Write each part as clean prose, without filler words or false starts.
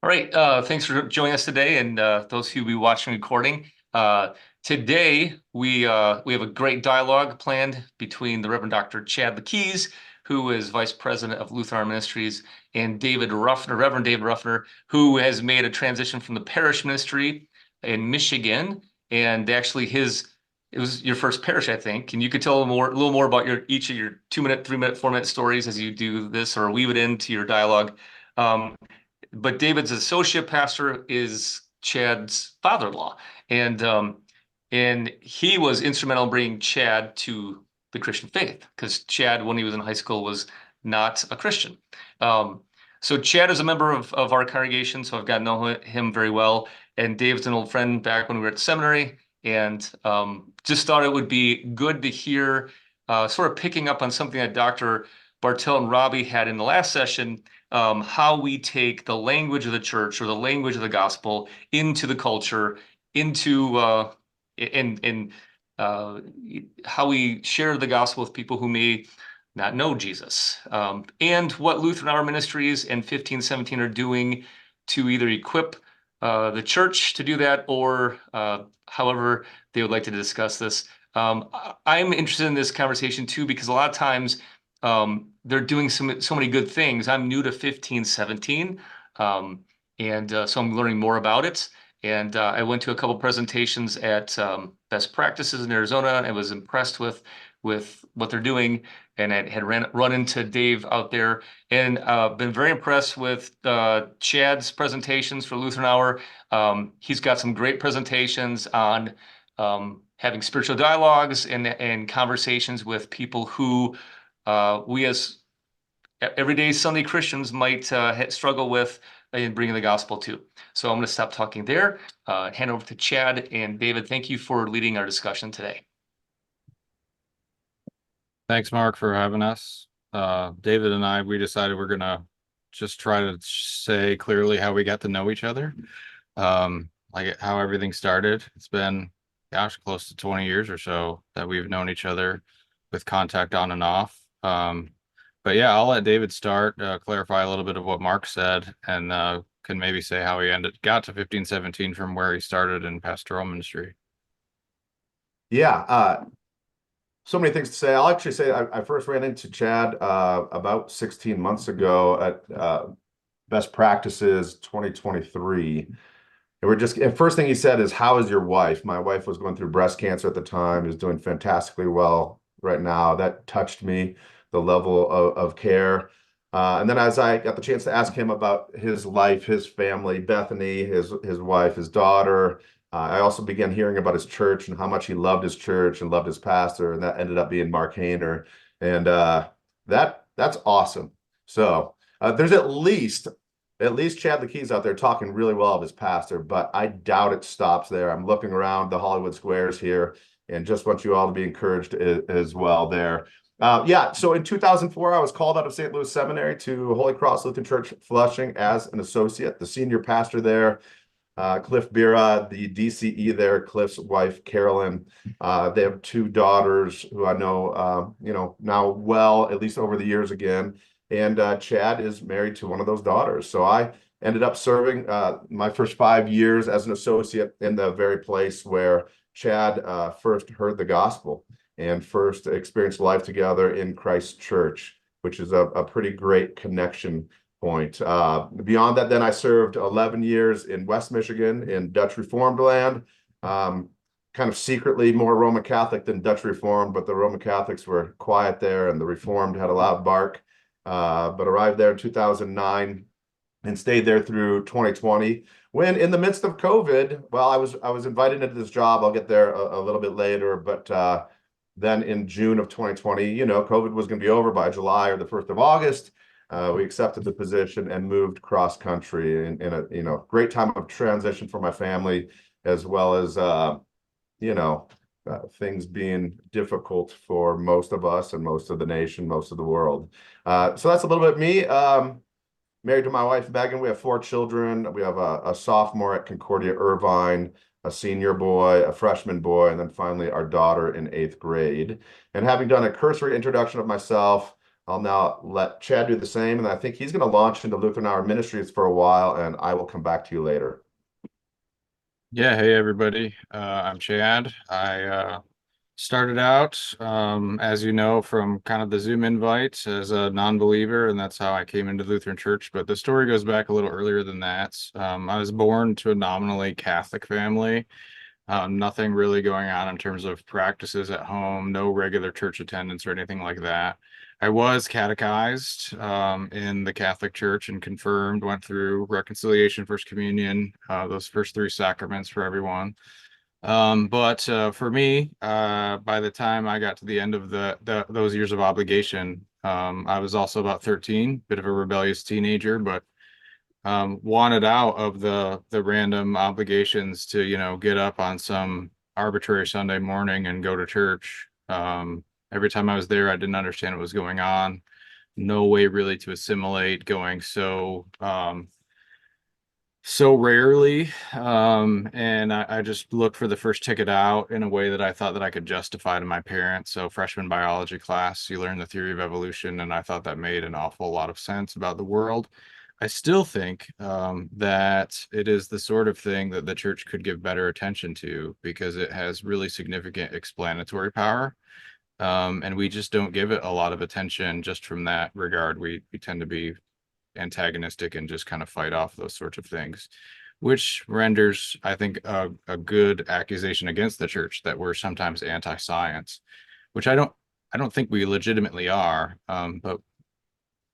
All right, thanks for joining us today, and those who will be watching recording. Today we have a great dialogue planned between the Reverend Dr. Chad Lekeys, who is Vice President of Lutheran Ministries, and David Ruffner, Reverend David Ruffner, who has made a transition from the parish ministry in Michigan, and actually it was your first parish, I think, and you could tell a little more about each of your 2-minute, 3-minute, 4-minute stories as you do this, or weave it into your dialogue. But David's associate pastor is Chad's father-in-law, and he was instrumental in bringing Chad to the Christian faith because Chad, when he was in high school, was not a Christian. So Chad is a member of our congregation, so I've gotten to know him very well. And Dave's an old friend back when we were at seminary, and just thought it would be good to hear, sort of picking up on something that Dr. Bartel and Robbie had in the last session, how we take the language of the church or the language of the gospel into the culture, into and how we share the gospel with people who may not know Jesus, and what Lutheran Hour Ministries and 1517 are doing to either equip the church to do that, or however they would like to discuss this. I'm interested in this conversation too, because a lot of times they're doing so many good things. I'm new to 1517, and so I'm learning more about it. And I went to a couple presentations at Best Practices in Arizona, and I was impressed with what they're doing. And I had run into Dave out there, and been very impressed with Chad's presentations for Lutheran Hour. He's got some great presentations on having spiritual dialogues and conversations with people who we as everyday Sunday Christians might struggle with in bringing the gospel to. So I'm going to stop talking there, hand over to Chad. And David, thank you for leading our discussion today. Thanks, Mark, for having us. David and I, we decided we're going to just try to say clearly how we got to know each other, like how everything started. It's been, gosh, close to 20 years or so that we've known each other with contact on and off. But yeah, I'll let David start, clarify a little bit of what Mark said, and can maybe say how he got to 1517 from where he started in pastoral ministry. Yeah, so many things to say. I'll actually say I first ran into Chad about 16 months ago at Best Practices 2023. And first thing he said is, "How is your wife?" My wife was going through breast cancer at the time, is doing fantastically well right now. That touched me, the level of care. And then as I got the chance to ask him about his life, his family, Bethany, his wife, his daughter, I also began hearing about his church and how much he loved his church and loved his pastor, and that ended up being Mark Hayner. And that's awesome. So there's at least Chad Lekeys out there talking really well of his pastor, but I doubt it stops there. I'm looking around the Hollywood squares here and just want you all to be encouraged as well there. Yeah, so in 2004, I was called out of St. Louis Seminary to Holy Cross Lutheran Church Flushing as an associate. The senior pastor there, Cliff Bira, the DCE there, Cliff's wife, Carolyn. They have 2 daughters who I know, now well, at least over the years again. And Chad is married to one of those daughters. So I ended up serving my first 5 years as an associate in the very place where Chad first heard the gospel and first experienced life together in Christ's church, which is a pretty great connection point. Beyond that, then I served 11 years in West Michigan in Dutch Reformed land, kind of secretly more Roman Catholic than Dutch Reformed, but the Roman Catholics were quiet there and the Reformed had a loud bark. But arrived there in 2009 and stayed there through 2020, when in the midst of COVID, well, I was invited into this job. I'll get there a little bit later, but then in June of 2020, COVID was going to be over by July or the 1st of August. We accepted the position and moved cross country in a great time of transition for my family, as well as things being difficult for most of us and most of the nation, most of the world. So that's a little bit of me. Married to my wife, Megan. We have 4 children. We have a sophomore at Concordia Irvine, a senior boy, a freshman boy, and then finally our daughter in 8th grade. And having done a cursory introduction of myself, I'll now let Chad do the same, and I think he's going to launch into Lutheran Hour Ministries for a while, and I will come back to you later. Yeah, hey everybody. I'm Chad. I started out, as you know, from kind of the Zoom invite as a non-believer, and that's how I came into Lutheran Church. But the story goes back a little earlier than that. I was born to a nominally Catholic family. Nothing really going on in terms of practices at home, no regular church attendance or anything like that. I was catechized in the Catholic Church and confirmed, went through reconciliation, First Communion, those first three sacraments for everyone. But for me, by the time I got to the end of those years of obligation, I was also about 13, bit of a rebellious teenager, but wanted out of the random obligations to, get up on some arbitrary Sunday morning and go to church. Every time I was there, I didn't understand what was going on. No way really to assimilate, going so rarely. And I just looked for the first ticket out in a way that I thought that I could justify to my parents. So freshman biology class, you learn the theory of evolution, and I thought that made an awful lot of sense about the world. I still think that it is the sort of thing that the church could give better attention to because it has really significant explanatory power. And we just don't give it a lot of attention just from that regard. We tend to be antagonistic and just kind of fight off those sorts of things, which renders, I think, a good accusation against the church that we're sometimes anti-science, which I don't think we legitimately are. But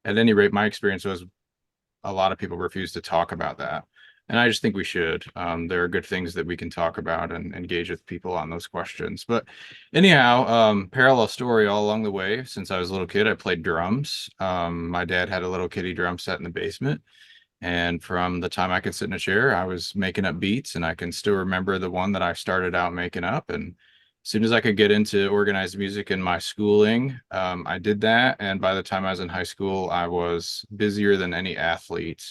at any rate, my experience was a lot of people refuse to talk about that. And I just think we should. There are good things that we can talk about and engage with people on those questions. But anyhow, parallel story all along the way. Since I was a little kid, I played drums. My dad had a little kiddie drum set in the basement. And from the time I could sit in a chair, I was making up beats, and I can still remember the one that I started out making up. And as soon as I could get into organized music in my schooling, I did that. And by the time I was in high school, I was busier than any athlete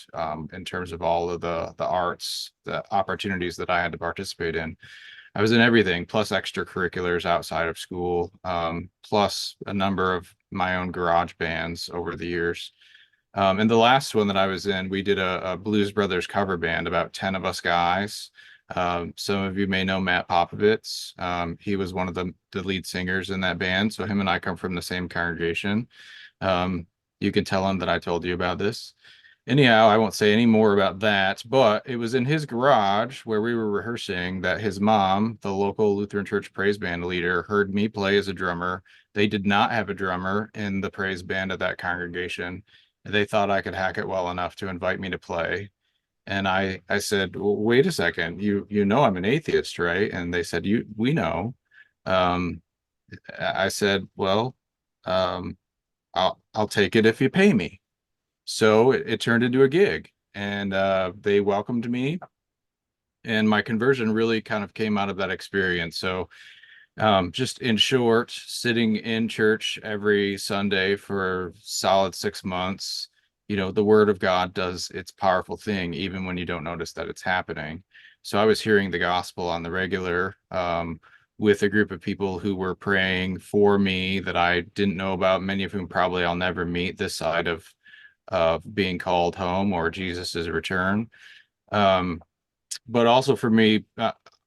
in terms of all of the arts, the opportunities that I had to participate in. I was in everything, plus extracurriculars outside of school, plus a number of my own garage bands over the years. And the last one that I was in, we did a Blues Brothers cover band, about 10 of us guys. Some of you may know Matt Popovitz. He was one of the lead singers in that band. So him and I come from the same congregation. You can tell him that I told you about this. Anyhow, I won't say any more about that, but it was in his garage where we were rehearsing that his mom, the local Lutheran Church praise band leader, heard me play as a drummer. They did not have a drummer in the praise band at that congregation. They thought I could hack it well enough to invite me to play. And I said, well, wait a second, you know I'm an atheist, right? And they said, we know. Um, I said, well, um, I'll take it if you pay me. So it turned into a gig, and they welcomed me, and my conversion really kind of came out of that experience. So just in short, sitting in church every Sunday for solid 6 months, the word of God does its powerful thing, even when you don't notice that it's happening. So I was hearing the gospel on the regular, with a group of people who were praying for me that I didn't know about, many of whom probably I'll never meet this side of being called home or Jesus's return. Um, but also for me,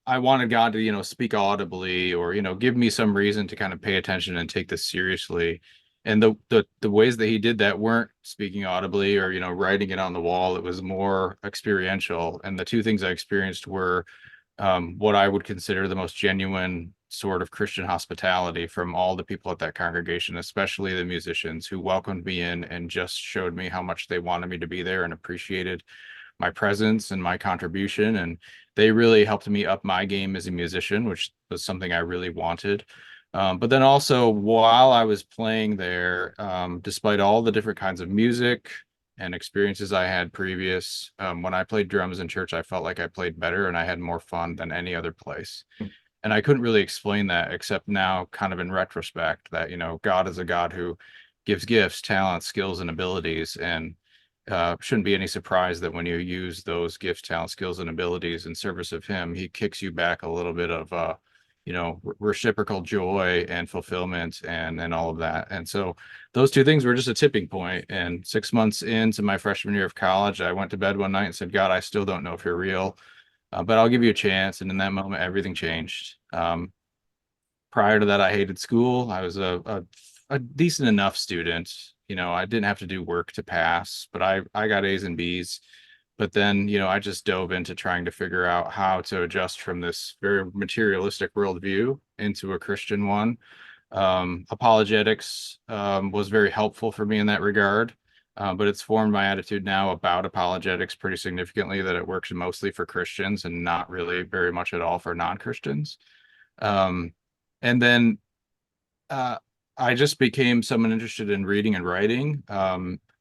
I wanted God to, speak audibly or, give me some reason to kind of pay attention and take this seriously. And the ways that he did that weren't speaking audibly or, writing it on the wall. It was more experiential. And the two things I experienced were what I would consider the most genuine sort of Christian hospitality from all the people at that congregation, especially the musicians who welcomed me in and just showed me how much they wanted me to be there and appreciated my presence and my contribution. And they really helped me up my game as a musician, which was something I really wanted. But then also while I was playing there, despite all the different kinds of music and experiences I had previous, when I played drums in church, I felt like I played better and I had more fun than any other place. And I couldn't really explain that except now kind of in retrospect that, God is a God who gives gifts, talents, skills, and abilities. And shouldn't be any surprise that when you use those gifts, talents, skills, and abilities in service of him, he kicks you back a little bit of reciprocal joy and fulfillment and all of that. And so those two things were just a tipping point. And 6 months into my freshman year of college, I went to bed one night and said, God, I still don't know if you're real, but I'll give you a chance. And in that moment, everything changed. Prior to that, I hated school. I was a decent enough student. I didn't have to do work to pass, but I got A's and B's. But then, I just dove into trying to figure out how to adjust from this very materialistic worldview into a Christian one. Apologetics was very helpful for me in that regard, but it's formed my attitude now about apologetics pretty significantly, that it works mostly for Christians and not really very much at all for non-Christians. Um, and then uh, I just became someone interested in reading and writing.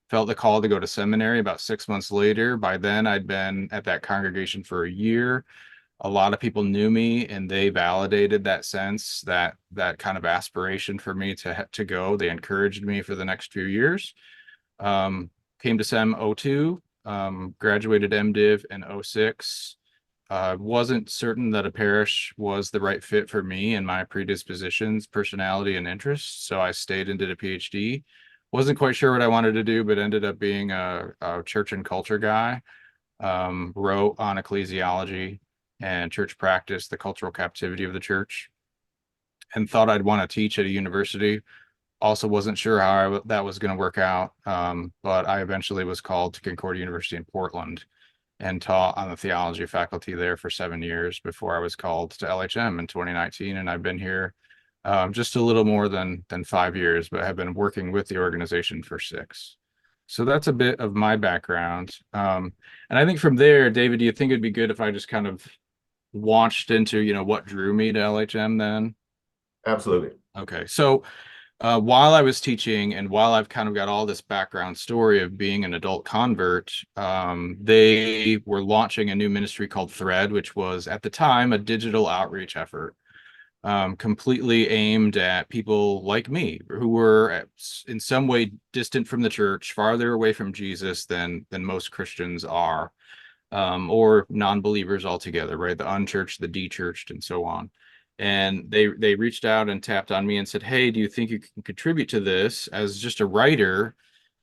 Felt the call to go to seminary about 6 months later. By then, I'd been at that congregation for a year. A lot of people knew me, and they validated that sense, that kind of aspiration for me to go. They encouraged me for the next few years. Came to SEM '02, graduated MDiv in '06. Wasn't certain that a parish was the right fit for me and my predispositions, personality, and interests. So I stayed and did a PhD. Wasn't quite sure what I wanted to do, but ended up being a church and culture guy. Wrote on ecclesiology and church practice, the cultural captivity of the church, and thought I'd want to teach at a university. Also wasn't sure how that was going to work out, but I eventually was called to Concordia University in Portland and taught on the theology faculty there for 7 years before I was called to LHM in 2019. And I've been here just a little more than 5 years, but have been working with the organization for 6. So that's a bit of my background. And I think from there, David, do you think it'd be good if I just kind of launched into, what drew me to LHM then? Absolutely. Okay. So while I was teaching and while I've kind of got all this background story of being an adult convert, they were launching a new ministry called Thread, which was at the time a digital outreach effort, completely aimed at people like me who were in some way distant from the church, farther away from Jesus than most Christians are, or non-believers altogether, right? The unchurched, the de-churched, and so on. And they reached out and tapped on me and said, "Hey, do you think you can contribute to this as just a writer?"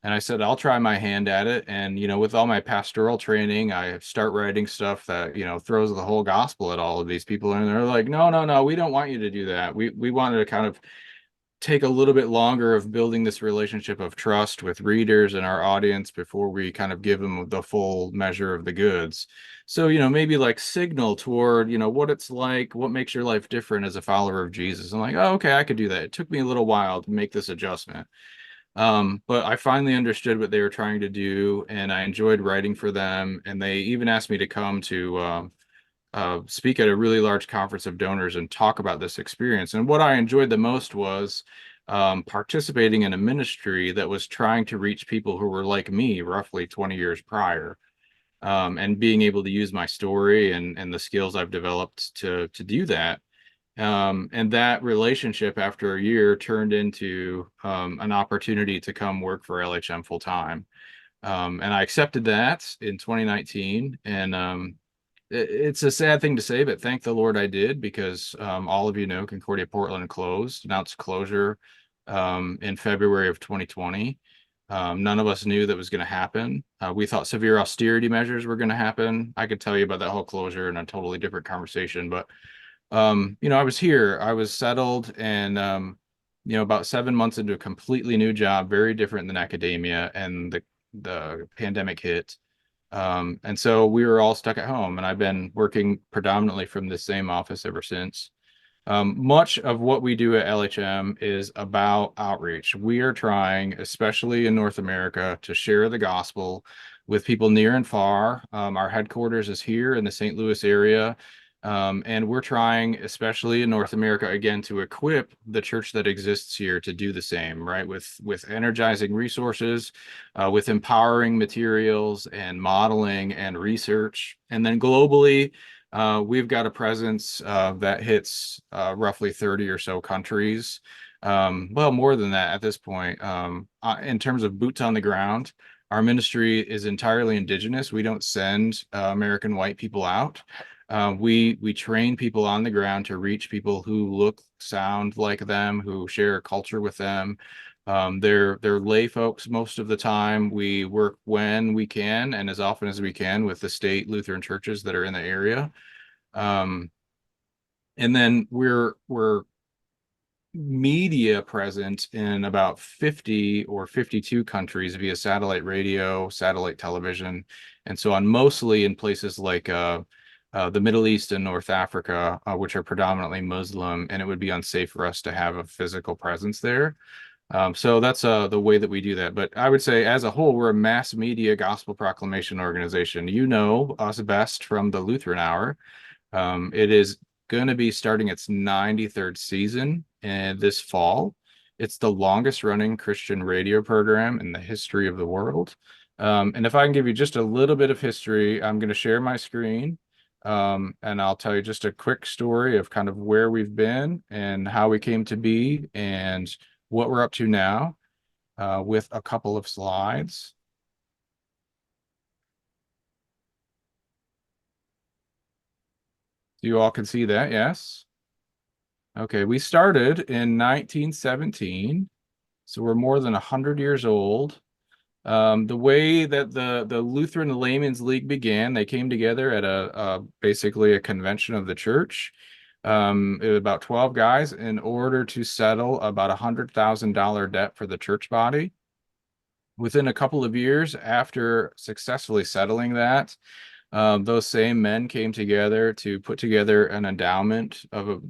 And I said, "I'll try my hand at it." And with all my pastoral training, I start writing stuff that throws the whole gospel at all of these people, and they're like, "No, no, no, we don't want you to do that. We wanted to kind of take a little bit longer of building this relationship of trust with readers and our audience before we kind of give them the full measure of the goods. So, maybe like signal toward, what it's like, what makes your life different as a follower of Jesus." I'm like, "Oh, okay, I could do that." It took me a little while to make this adjustment. But I finally understood what they were trying to do, and I enjoyed writing for them. And they even asked me to come to speak at a really large conference of donors and talk about this experience. And what I enjoyed the most was participating in a ministry that was trying to reach people who were like me roughly 20 years prior, and being able to use my story and the skills I've developed to do that. And that relationship after a year turned into an opportunity to come work for LHM full time. And I accepted that in 2019. And it's a sad thing to say, but thank the Lord I did, because all of Concordia Portland closed, announced closure in February of 2020. None of us knew that was going to happen. We thought severe austerity measures were going to happen. I could tell you about that whole closure in a totally different conversation, but I was here, I was settled, and about 7 months into a completely new job, very different than academia, and the pandemic hit. And so we were all stuck at home, and I've been working predominantly from the same office ever since. Much of what we do at LHM is about outreach. We are trying, especially in North America, to share the gospel with people near and far. Our headquarters is here in the St. Louis area. And we're trying, especially in North America, again, to equip the church that exists here to do the same, right? With energizing resources, with empowering materials and modeling and research. And then globally, we've got a presence that hits roughly 30 or so countries. Well, more than that at this point. In terms of boots on the ground, our ministry is entirely indigenous. We don't send American white people out. We train people on the ground to reach people who look, sound like them, who share a culture with them. They're lay folks most of the time. We work when we can and as often as we can with the state Lutheran churches that are in the area. Um, and then we're media present in about 50 or 52 countries via satellite radio, satellite television, and so on, mostly in places like the Middle East and North Africa, which are predominantly Muslim, and it would be unsafe for us to have a physical presence there. So that's the way that we do that. But I would say, as a whole, we're a mass media gospel proclamation organization. You know us best from the Lutheran Hour. It is going to be starting its 93rd season this fall. It's the longest running Christian radio program in the history of the world. And if I can give you just a little bit of history, I'm going to share my screen. And I'll tell you just a quick story of kind of where we've been and how we came to be and what we're up to now, with a couple of slides. You all can see that, yes? Okay, we started in 1917, so we're more than 100 years old. The way that the Lutheran Laymen's League began, they came together at basically a convention of the church. It was about 12 guys in order to settle about $100,000 debt for the church body. Within a couple of years after successfully settling that, those same men came together to put together an endowment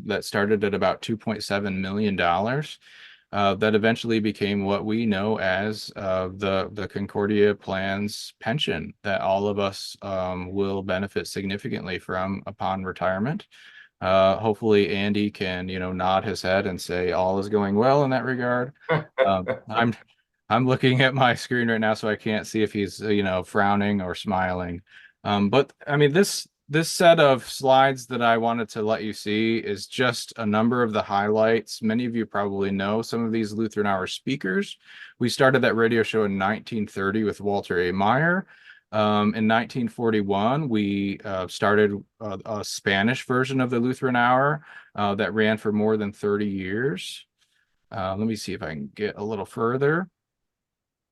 that started at about $2.7 million. That eventually became what we know as the Concordia Plan's pension that all of us will benefit significantly from upon retirement. Hopefully Andy can, nod his head and say all is going well in that regard. I'm looking at my screen right now, so I can't see if he's, frowning or smiling. But I mean, this set of slides that I wanted to let you see is just a number of the highlights. Many of you probably know some of these Lutheran Hour speakers. We started that radio show in 1930 with Walter A. Meyer. In 1941, we started a Spanish version of the Lutheran Hour that ran for more than 30 years. Let me see if I can get a little further.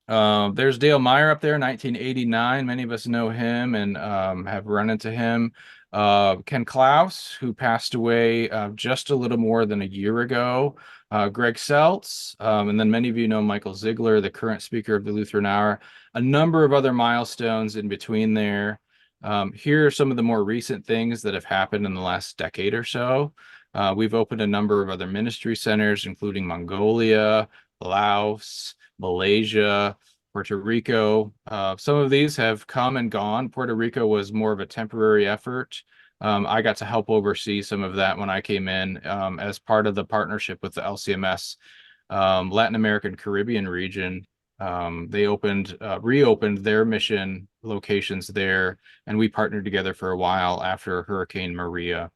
There's Dale Meyer up there, 1989. Many of us know him and have run into him. Ken Klaus, who passed away just a little more than a year ago. Greg Seltz, and then many of you know Michael Ziegler, the current speaker of the Lutheran Hour. A number of other milestones in between there. Here are some of the more recent things that have happened in the last decade or so. We've opened a number of other ministry centers, including Mongolia, Laos, Malaysia, Puerto Rico. Some of these have come and gone. Puerto Rico was more of a temporary effort. I got to help oversee some of that when I came in as part of the partnership with the LCMS Latin American Caribbean region. They reopened their mission locations there, and we partnered together for a while after Hurricane Maria.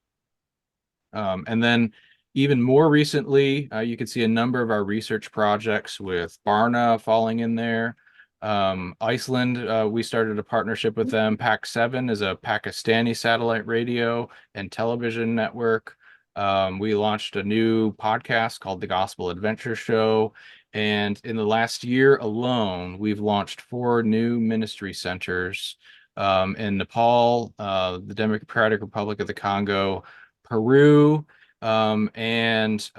And then even more recently, you can see a number of our research projects with Barna falling in there. Iceland, we started a partnership with them. PAC7 is a Pakistani satellite radio and television network. We launched a new podcast called The Gospel Adventure Show. And in the last year alone, we've launched 4 new ministry centers in Nepal, the Democratic Republic of the Congo, Peru, and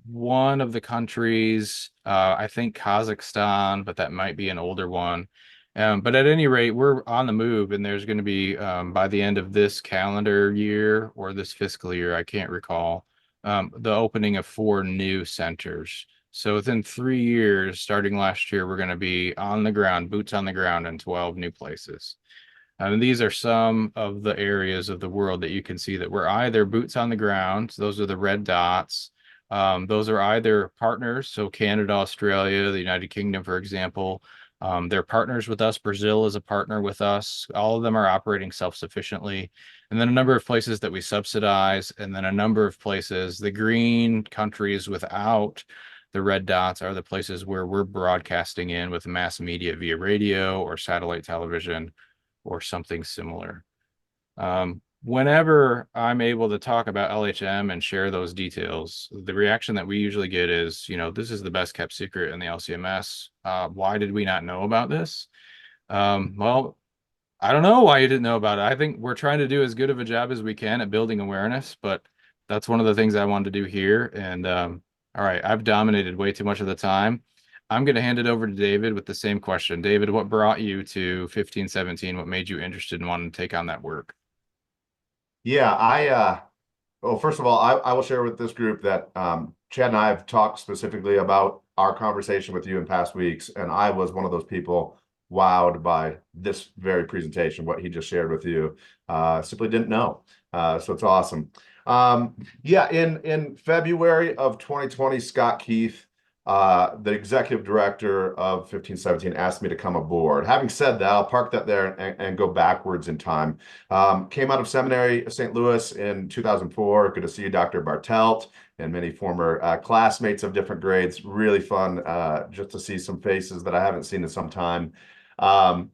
one of the countries, I think Kazakhstan, but that might be an older one. But at any rate, we're on the move, and there's going to be, by the end of this calendar year or this fiscal year, I can't recall, the opening of 4 new centers. So within 3 years, starting last year, we're going to be on the ground, boots on the ground in 12 new places. And these are some of the areas of the world that you can see that we're either boots on the ground. Those are the red dots. Those are either partners. So Canada, Australia, the United Kingdom, for example, they're partners with us. Brazil is a partner with us. All of them are operating self-sufficiently. And then a number of places that we subsidize. And then a number of places, the green countries without the red dots are the places where we're broadcasting in with mass media via radio or satellite television or something similar. whenever I'm able to talk about LHM and share those details, the reaction that we usually get is, this is the best kept secret in the LCMS. Why did we not know about this? Well, I don't know why you didn't know about it. I think we're trying to do as good of a job as we can at building awareness, but that's one of the things I wanted to do here. And all right, I've dominated way too much of the time. I'm going to hand it over to David with the same question. David, what brought you to 1517? What made you interested in wanting to take on that work? Yeah, well, first of all, I will share with this group that Chad and I have talked specifically about our conversation with you in past weeks, and I was one of those people wowed by this very presentation, what he just shared with you. Simply didn't know. So it's awesome. Yeah, in February of 2020, Scott Keith, the executive director of 1517, asked me to come aboard. Having said that, I'll park that there and go backwards in time. Came out of seminary, St. Louis in 2004. Good to see you, Dr. Bartelt, and many former classmates of different grades. Really fun just to see some faces that I haven't seen in some time. And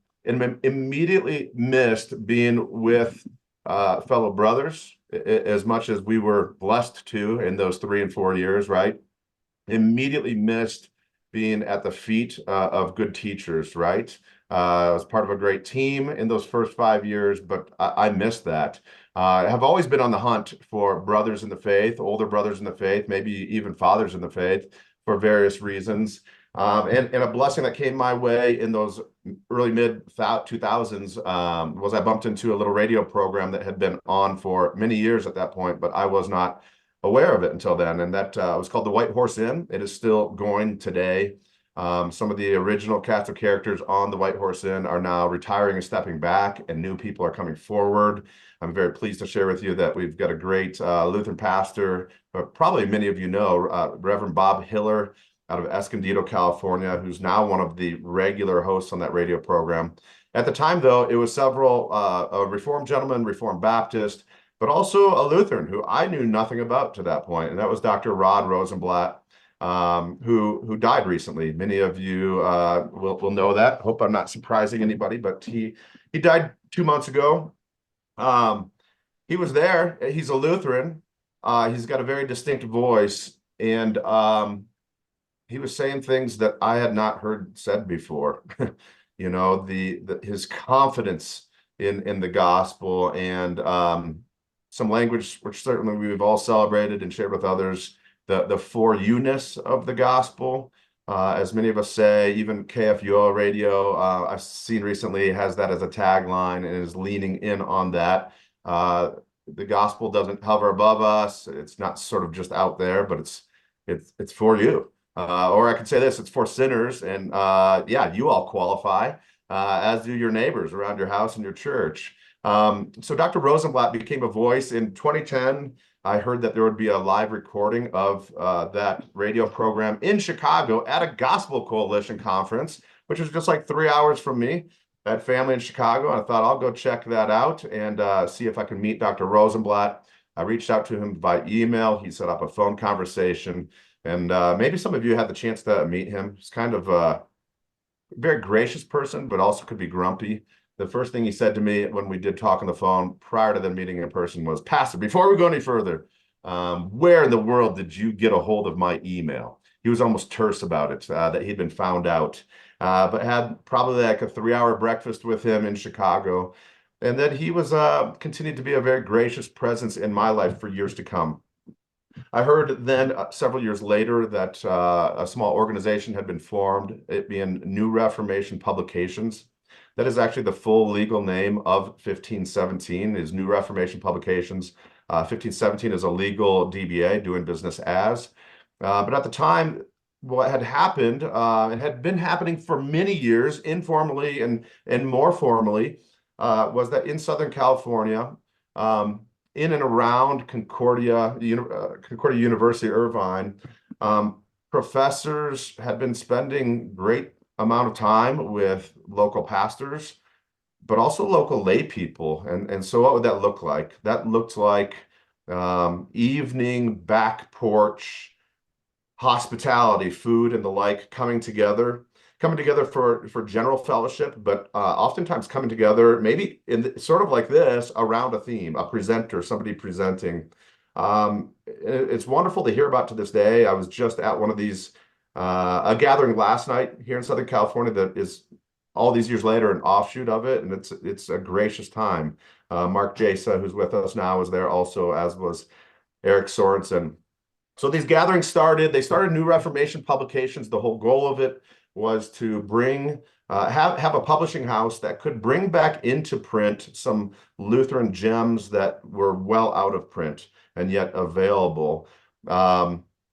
immediately missed being with fellow brothers as much as we were blessed to in those 3 and 4 years, right? Immediately missed being at the feet of good teachers, right? I was part of a great team in those first 5 years, but I missed that. I have always been on the hunt for brothers in the faith, older brothers in the faith, maybe even fathers in the faith for various reasons. And a blessing that came my way in those early mid 2000s was I bumped into a little radio program that had been on for many years at that point, but I was not aware of it until then. And that was called the White Horse Inn. It is still going today. Some of the original cast of characters on the White Horse Inn are now retiring and stepping back, and new people are coming forward. I'm very pleased to share with you that we've got a great Lutheran pastor, probably many of you know, Reverend Bob Hiller out of Escondido, California, who's now one of the regular hosts on that radio program. At the time, though, it was several a Reformed gentleman, Reformed Baptist, but also a Lutheran who I knew nothing about to that point, and that was Dr. Rod Rosenblatt, who died recently. Many of you will know that. Hope I'm not surprising anybody, but he died 2 months ago. He was there. He's a Lutheran. He's got a very distinct voice, and he was saying things that I had not heard said before. His confidence in the gospel, and some language which certainly we've all celebrated and shared with others, the for you-ness of the gospel. As many of us say, even KFUO radio, I've seen recently, has that as a tagline and is leaning in on that. The gospel doesn't hover above us. It's not sort of just out there, but it's for you. Or I could say this, it's for sinners. And yeah, you all qualify, as do your neighbors around your house and your church. So Dr. Rosenblatt became a voice in 2010. I heard that there would be a live recording of that radio program in Chicago at a Gospel Coalition conference, which was just like 3 hours from me. I had family in Chicago, and I thought I'll go check that out and see if I can meet Dr. Rosenblatt. I reached out to him by email. He set up a phone conversation, and maybe some of you had the chance to meet him. He's kind of a very gracious person, but also could be grumpy. The first thing he said to me when we did talk on the phone prior to the meeting in person was, "Pastor, before we go any further, where in the world did you get a hold of my email?" He was almost terse about it, that he'd been found out, but had probably like a 3-hour breakfast with him in Chicago. And that he was continued to be a very gracious presence in my life for years to come. I heard then several years later that a small organization had been formed, it being New Reformation Publications. That is actually the full legal name of 1517, is New Reformation Publications. 1517 is a legal DBA, doing business as. But at the time, what had happened, it had been happening for many years, informally and more formally, was that in Southern California, in and around Concordia University, Irvine, professors had been spending great amount of time with local pastors, but also local lay people. And so what would that look like? That looked like evening back porch hospitality, food and the like coming together. coming together for general fellowship, but oftentimes coming together maybe sort of like this around a theme, a presenter, somebody presenting. It's wonderful to hear about to this day. I was just at one of these, a gathering last night here in Southern California that is all these years later an offshoot of it, and it's a gracious time. Mark Jasa, who's with us now, was there also, as was Eric Sorensen. So these gatherings they started New Reformation Publications. The whole goal of it was to bring, have a publishing house that could bring back into print some Lutheran gems that were well out of print and yet available.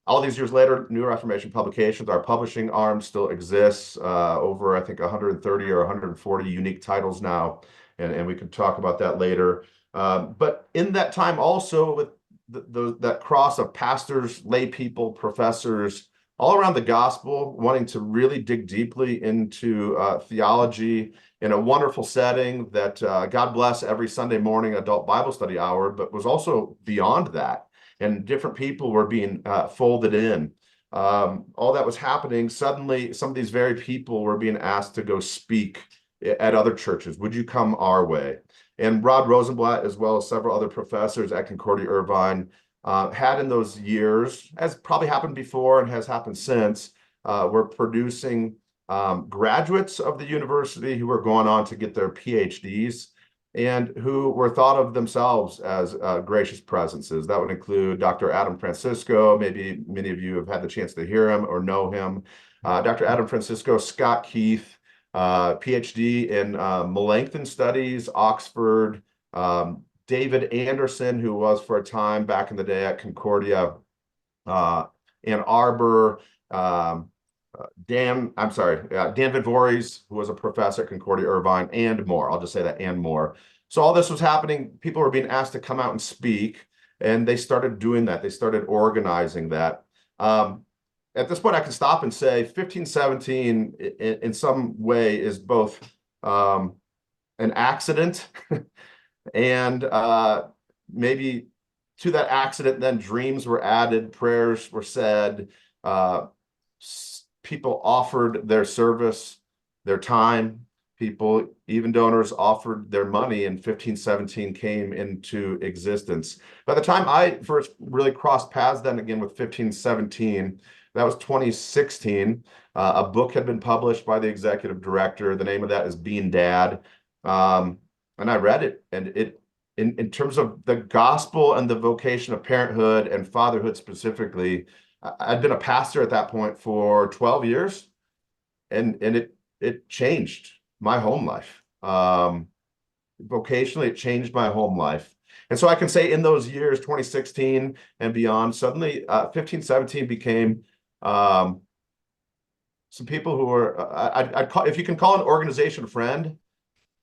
All these years later, New Reformation Publications, our publishing arm still exists, over, I think, 130 or 140 unique titles now, and we can talk about that later. But in that time also, with that cross of pastors, lay people, professors, all around the gospel, wanting to really dig deeply into theology in a wonderful setting that, God bless, every Sunday morning adult Bible study hour, but was also beyond that. And different people were being folded in. All that was happening. Suddenly, some of these very people were being asked to go speak at other churches. Would you come our way? And Rod Rosenblatt, as well as several other professors at Concordia Irvine, had in those years, as probably happened before and has happened since, were producing graduates of the university who were going on to get their PhDs and who were thought of themselves as gracious presences. That would include Dr. Adam Francisco. Maybe many of you have had the chance to hear him or know him. Dr. Adam Francisco, Scott Keith, PhD in Melanchthon Studies, Oxford, David Anderson, who was for a time back in the day at Concordia, Ann Arbor, Dan Vidvoris, who was a professor at Concordia Irvine, and more. I'll just say that, and more. So all this was happening. People were being asked to come out and speak, and they started doing that. They started organizing that. At this point, I can stop and say 1517 in some way is both an accident and maybe to that accident, then dreams were added, prayers were said, people offered their service, their time. People, even donors, offered their money, and 1517 came into existence. By the time I first really crossed paths then again with 1517, that was 2016. A book had been published by the executive director. The name of that is Being Dad. And I read it, and in terms of the gospel and the vocation of parenthood and fatherhood specifically, I'd been a pastor at that point for 12 years, and it changed my home life. Vocationally, it changed my home life. And so I can say in those years, 2016 and beyond, suddenly 1517 became some people who were, I'd call, if you can call an organization a friend,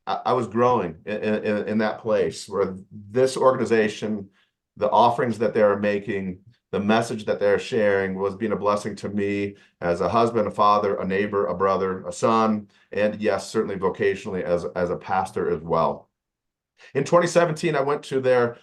I was growing in that place where this organization, the offerings that they're making, the message that they're sharing was being a blessing to me as a husband, a father, a neighbor, a brother, a son, and yes, certainly vocationally as a pastor as well. In 2017, I went to their,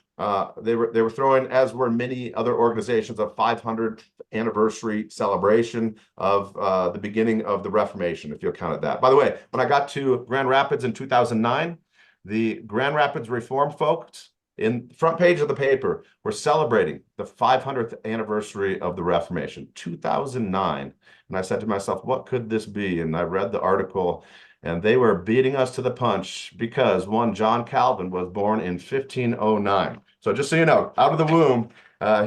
they were throwing, as were many other organizations, a 500th anniversary celebration of the beginning of the Reformation, if you'll count it that. By the way, when I got to Grand Rapids in 2009, the Grand Rapids Reformed folks, in the front page of the paper, were celebrating the 500th anniversary of the Reformation, 2009. And I said to myself, what could this be? And I read the article, and they were beating us to the punch because one John Calvin was born in 1509. So just so you know, out of the womb,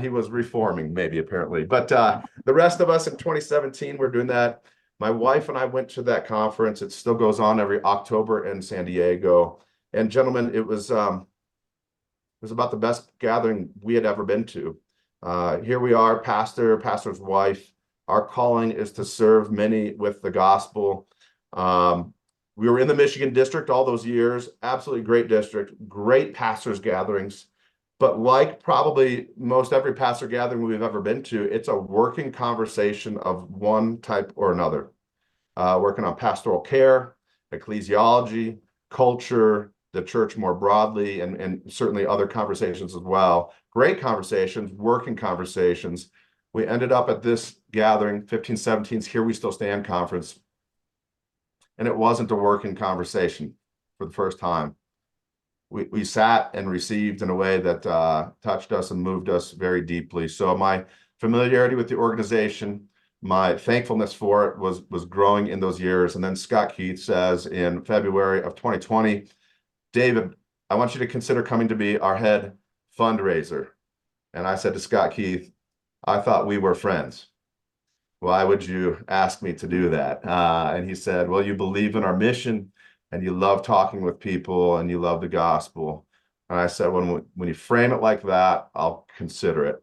he was reforming, maybe, apparently. But the rest of us in 2017 were doing that. My wife and I went to that conference. It still goes on every October in San Diego. And gentlemen, it was about the best gathering we had ever been to. Here we are, pastor's wife. Our calling is to serve many with the gospel. We were in the Michigan district all those years, absolutely great district, great pastors gatherings. But like probably most every pastor gathering we've ever been to, it's a working conversation of one type or another. Working on pastoral care, ecclesiology, culture, the church more broadly, and certainly other conversations as well. Great conversations, working conversations. We ended up at this gathering, 1517's Here We Still Stand conference. and it wasn't a working conversation for the first time. We sat and received in a way that touched us and moved us very deeply. So my familiarity with the organization, my thankfulness for it was growing in those years. And then Scott Keith says in February of 2020, David, I want you to consider coming to be our head fundraiser. And I said to Scott Keith, I thought we were friends. Why would you ask me to do that? And he said, well, you believe in our mission and you love talking with people and you love the gospel. And I said, when you frame it like that, I'll consider it.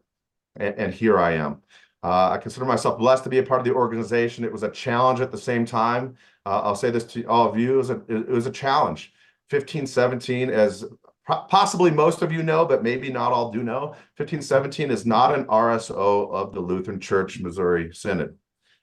And here I am. I consider myself blessed to be a part of the organization. It was a challenge at the same time. I'll say this to all of you, it was a challenge. 1517, as possibly most of you know, but maybe not all do know, 1517 is not an RSO of the Lutheran Church Missouri Synod.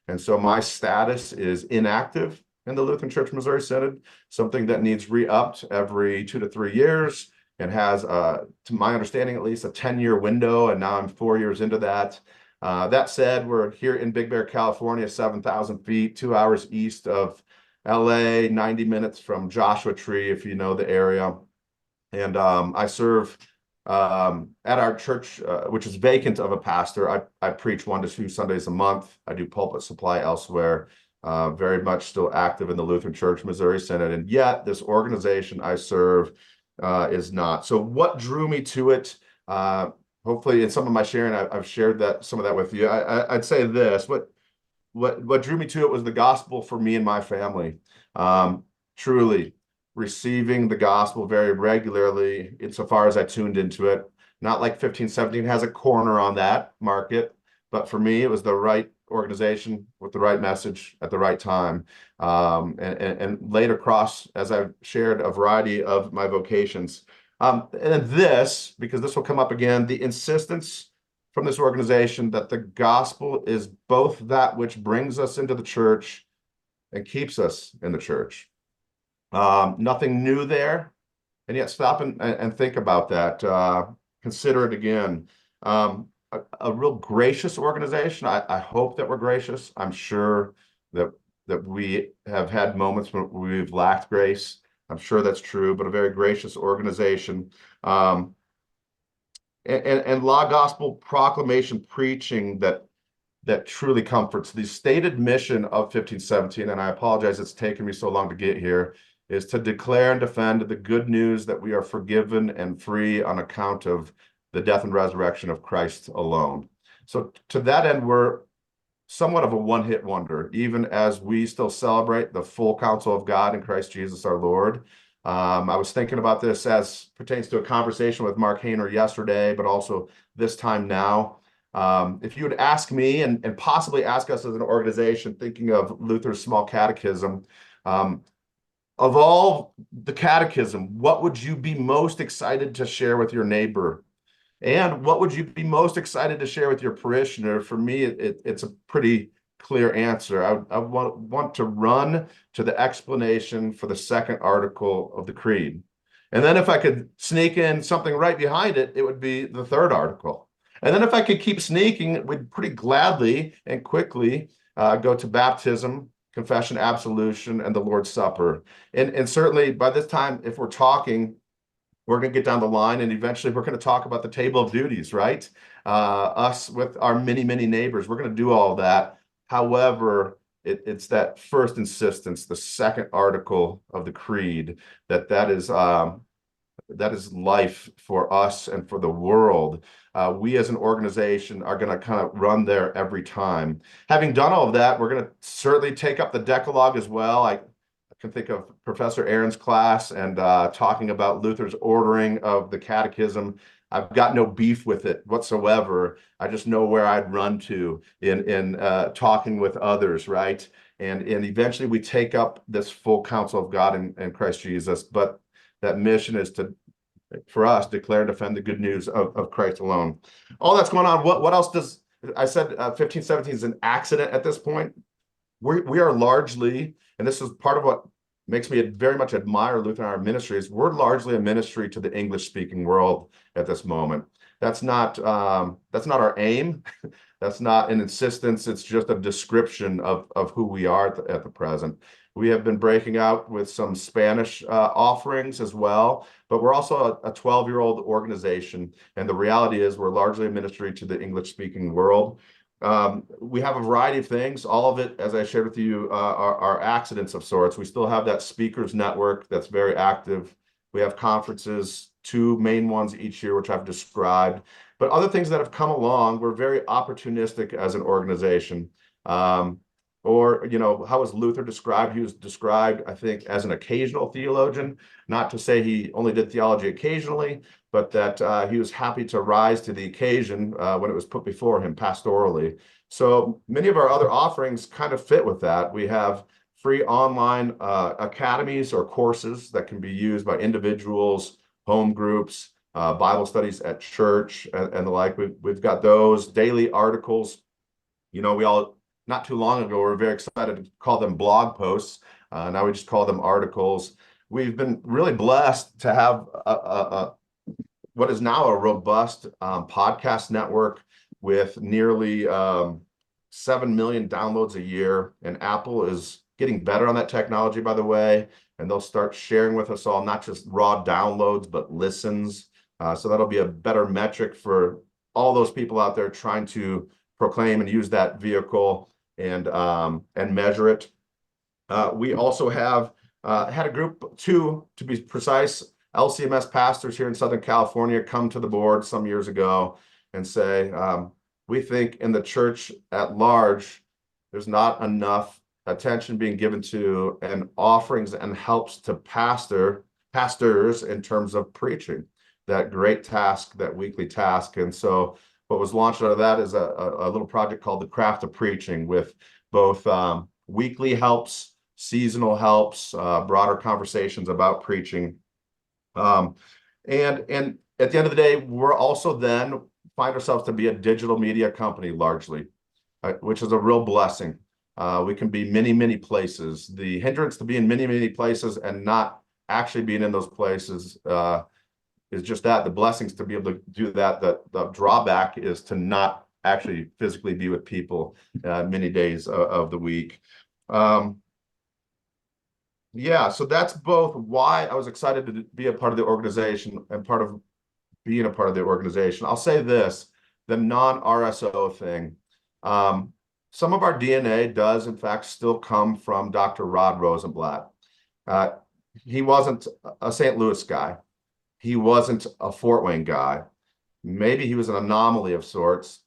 And so my status is inactive in the Lutheran Church Missouri Synod, something that needs re-upped every 2 to 3 years and has, to my understanding, at least a 10-year window. And now I'm 4 years into that. That said, we're here in Big Bear, California, 7,000 feet, 2 hours east of LA, 90 minutes from Joshua Tree, if you know the area. And I serve at our church, which is vacant of a pastor. I preach 1 to 2 Sundays a month. I do pulpit supply elsewhere, very much still active in the Lutheran Church Missouri Synod. And yet this organization I serve is not. So what drew me to it? Hopefully in some of my sharing, I've shared some of that with you. I'd say this, what drew me to it was the gospel for me and my family. Truly receiving the gospel very regularly insofar as I tuned into it. Not like 1517 has a corner on that market, but for me, it was the right organization with the right message at the right time. And laid across, as I've shared, a variety of my vocations. And this, because this will come up again, the insistence from this organization that the gospel is both that which brings us into the church and keeps us in the church. Nothing new there, and yet stop and think about that. Consider it again. A real gracious organization. I hope that we're gracious. I'm sure that we have had moments when we've lacked grace. I'm sure that's true, but a very gracious organization. And law gospel proclamation preaching that truly comforts. The stated mission of 1517, and I apologize it's taken me so long to get here, is to declare and defend the good news that we are forgiven and free on account of the death and resurrection of Christ alone. So to that end, we're somewhat of a one-hit wonder, even as we still celebrate the full counsel of God in Christ Jesus our Lord. I was thinking about this as pertains to a conversation with Mark Hayner yesterday, but also this time now. If you would ask me and possibly ask us as an organization, thinking of Luther's small catechism, of all the catechism, what would you be most excited to share with your neighbor? And what would you be most excited to share with your parishioner? For me, it's a pretty clear answer. I want to run to the explanation for the second article of the Creed. And then if I could sneak in something right behind it, it would be the third article. And then if I could keep sneaking, we'd pretty gladly and quickly go to baptism, confession, absolution, and the Lord's Supper. And certainly by this time, if we're talking, we're going to get down the line and eventually we're going to talk about the table of duties, right? Us with our many, many neighbors, we're going to do all that. However, it's that first insistence, the second article of the Creed, that is life for us and for the world. We as an organization are going to kind of run there every time. Having done all of that, we're going to certainly take up the Decalogue as well. I can think of Professor Aaron's class and talking about Luther's ordering of the catechism. I've got no beef with it whatsoever. I just know where I'd run to in talking with others, right? And eventually we take up this full counsel of God in Christ Jesus. But that mission is for us, declare and defend the good news of Christ alone. All that's going on. What else does, I said 1517 is an accident at this point. We are largely, and this is part of what makes me very much admire Lutheran Hour Ministries, we're largely a ministry to the English-speaking world at this moment. That's not our aim. That's not an insistence. It's just a description of who we are at the present. We have been breaking out with some Spanish offerings as well, but we're also a 12-year-old organization. And the reality is we're largely a ministry to the English-speaking world. We have a variety of things. All of it, as I shared with you, are accidents of sorts. We still have that speakers network that's very active. We have conferences, 2 main ones each year, which I've described. But other things that have come along, we're very opportunistic as an organization. Or, how was Luther described? He was described, I think, as an occasional theologian, not to say he only did theology occasionally, but that he was happy to rise to the occasion when it was put before him pastorally. So many of our other offerings kind of fit with that. We have free online academies or courses that can be used by individuals, home groups, Bible studies at church, and the like. We've got those daily articles. We all, not too long ago, we were very excited to call them blog posts. Now we just call them articles. We've been really blessed to have what is now a robust podcast network with nearly 7 million downloads a year. And Apple is getting better on that technology, by the way. And they'll start sharing with us all, not just raw downloads, but listens. So that'll be a better metric for all those people out there trying to proclaim and use that vehicle and measure it. We also have had a group, 2 to be precise, LCMS pastors here in Southern California come to the board some years ago and say, we think in the church at large, there's not enough attention being given to and offerings and helps to pastors in terms of preaching, that great task, that weekly task. And so what was launched out of that is a little project called The Craft of Preaching, with both weekly helps, seasonal helps, broader conversations about preaching. And at the end of the day, we're also then find ourselves to be a digital media company largely, which is a real blessing. We can be many, many places. The hindrance to being many, many places and not actually being in those places is just that. The blessings to be able to do that. The drawback is to not actually physically be with people many days of the week. Yeah, so that's both why I was excited to be a part of the organization and part of being a part of the organization. I'll say this, the non-RSO thing. Some of our DNA does, in fact, still come from Dr. Rod Rosenblatt. He wasn't a St. Louis guy. He wasn't a Fort Wayne guy. Maybe he was an anomaly of sorts.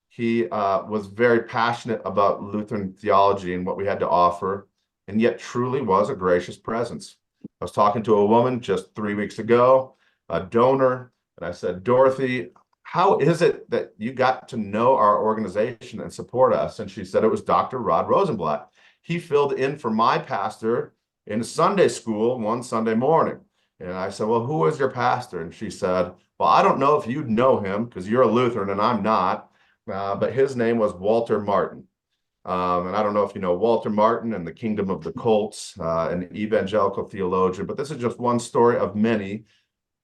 He was very passionate about Lutheran theology and what we had to offer, and yet truly was a gracious presence. I was talking to a woman just 3 weeks ago, a donor, and I said, Dorothy, how is it that you got to know our organization and support us? And she said it was Dr. Rod Rosenblatt. He filled in for my pastor in Sunday school one Sunday morning. And I said, well, who is your pastor? And she said, well, I don't know if you'd know him because you're a Lutheran and I'm not, but his name was Walter Martin. And I don't know if you know Walter Martin and the Kingdom of the Colts, an evangelical theologian, but this is just one story of many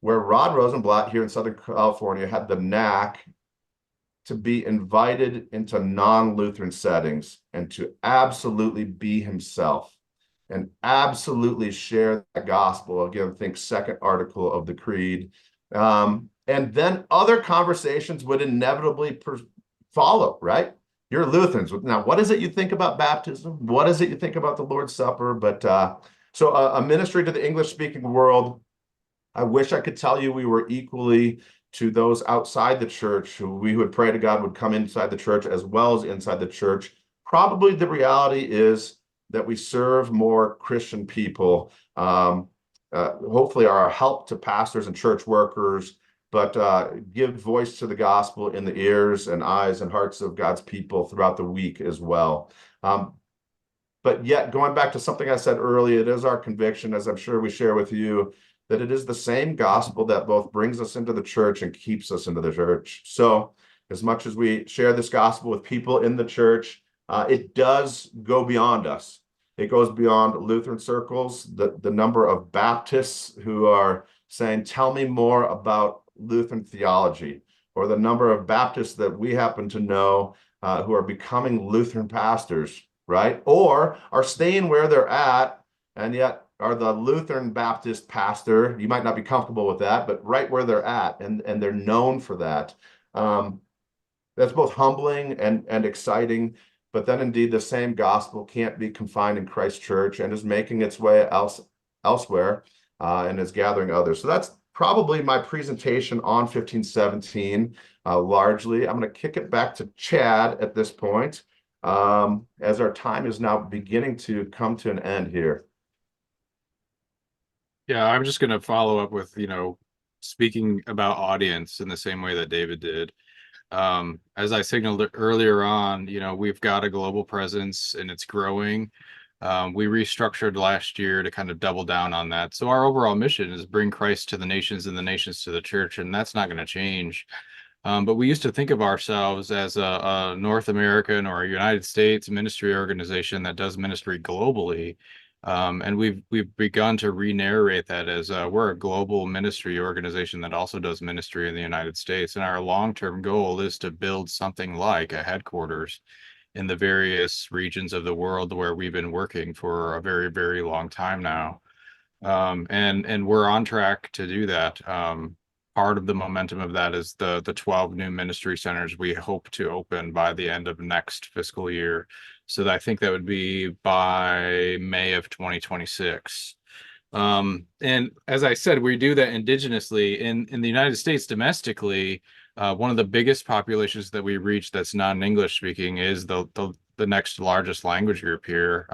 where Rod Rosenblatt here in Southern California had the knack to be invited into non-Lutheran settings and to absolutely be himself and absolutely share the gospel. Again, think second article of the creed. And then other conversations would inevitably follow, right? You're Lutherans. Now, what is it you think about baptism? What is it you think about the Lord's Supper? But so a ministry to the English-speaking world. I wish I could tell you we were equally to those outside the church who we would pray to God would come inside the church as well as inside the church. Probably the reality is that we serve more Christian people, hopefully are a help to pastors and church workers, but give voice to the gospel in the ears and eyes and hearts of God's people throughout the week as well. But yet, going back to something I said earlier, it is our conviction, as I'm sure we share with you, that it is the same gospel that both brings us into the church and keeps us into the church. So as much as we share this gospel with people in the church, it does go beyond us. It goes beyond Lutheran circles, the number of Baptists who are saying, tell me more about Lutheran theology, or the number of Baptists that we happen to know who are becoming Lutheran pastors right? Or are staying where they're at and yet are the Lutheran Baptist pastor. You might not be comfortable with that, but right where they're at, and they're known for that. That's both humbling and exciting. But then indeed the same gospel can't be confined in Christ Church and is making its way elsewhere and is gathering others. So that's probably my presentation on 1517 largely. I'm going to kick it back to Chad at this point as our time is now beginning to come to an end here. Yeah, I'm just going to follow up with, speaking about audience in the same way that David did. As I signaled earlier on, we've got a global presence and it's growing. We restructured last year to kind of double down on that. So our overall mission is bring Christ to the nations and the nations to the church, and that's not going to change. But we used to think of ourselves as a North American or a United States ministry organization that does ministry globally. And we've begun to re-narrate that as we're a global ministry organization that also does ministry in the United States. And our long-term goal is to build something like a headquarters in the various regions of the world where we've been working for a very, very long time now. And we're on track to do that. Part of the momentum of that is the 12 new ministry centers we hope to open by the end of next fiscal year. So I think that would be by May of 2026. And as I said, we do that indigenously in the United States domestically. One of the biggest populations that we reach that's non-English speaking is the next largest language group here,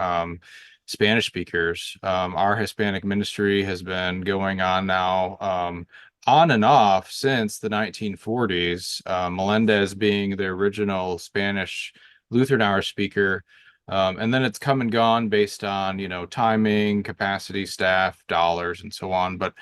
Spanish speakers. Our Hispanic ministry has been going on now on and off since the 1940s. Melendez being the original Spanish Lutheran hour speaker. And then it's come and gone based on, timing, capacity, staff, dollars, and so on. But